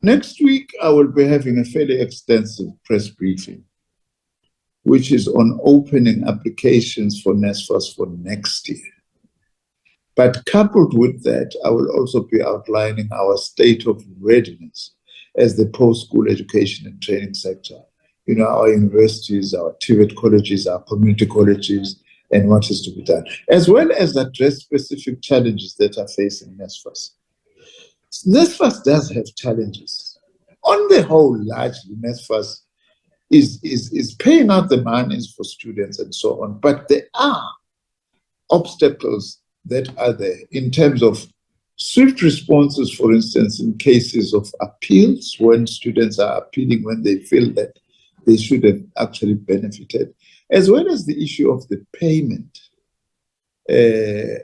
Next week, I will be having a fairly extensive press briefing, which is on opening applications for NSFAS for next year. But coupled with that, I will also be outlining our state of readiness as the post-school education and training sector. You know, our universities, our TVET colleges, our community colleges, and what is to be done, as well as address specific challenges that are facing NSFAS. NSFAS does have challenges. On the whole, largely, NSFAS is paying out the monies for students and so on, but there are obstacles that are there in terms of swift responses, for instance, in cases of appeals, when students are appealing when they feel that they should have actually benefited, as well as the issue of the payment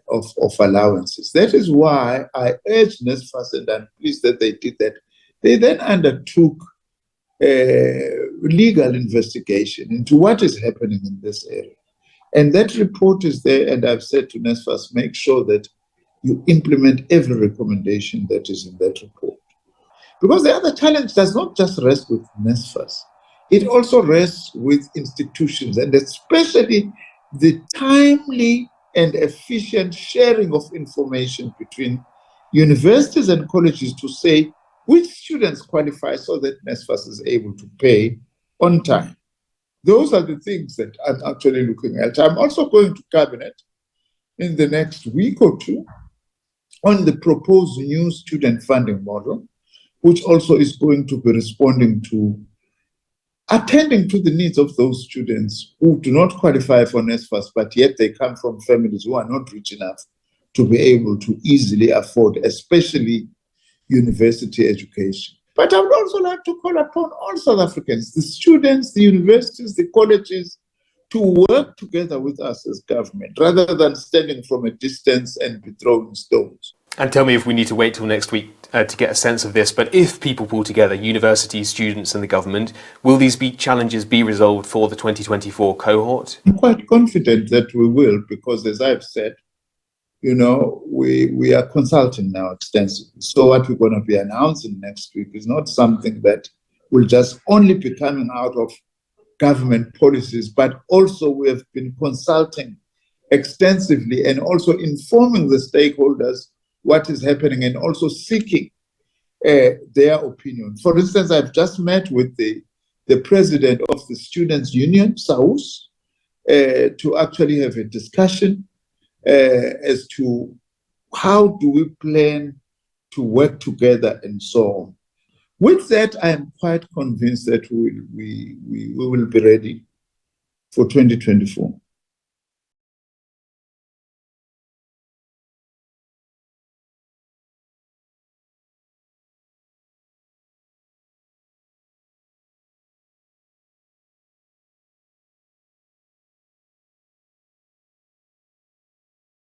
of allowances. That is why I urged NSFAS, and I'm pleased that they did that. They then undertook legal investigation into what is happening in this area. And that report is there, and I've said to NSFAS, make sure that you implement every recommendation that is in that report. Because the other challenge does not just rest with NSFAS, it also rests with institutions, and especially the timely and efficient sharing of information between universities and colleges to say which students qualify so that NSFAS is able to pay on time. Those are the things that I'm actually looking at. I'm also going to Cabinet in the next week or two on the proposed new student funding model, which also is going to be responding to attending to the needs of those students who do not qualify for NSFAS, but yet they come from families who are not rich enough to be able to easily afford, especially university education. But I would also like to call upon all South Africans, the students, the universities, the colleges, to work together with us as government, rather than standing from a distance and be throwing stones. And tell me if we need to wait till next week to get a sense of this, but if people pull together, universities, students and the government, will these challenges be resolved for the 2024 cohort? I'm quite confident that we will, because as I've said, you know, we are consulting now extensively. So what we're going to be announcing next week is not something that will just only be coming out of government policies, but also we have been consulting extensively and also informing the stakeholders what is happening and also seeking their opinion. For instance, I've just met with the president of the Students' Union, SAUS, to actually have a discussion as to how do we plan to work together and so on. With that, I am quite convinced that we will be ready for 2024.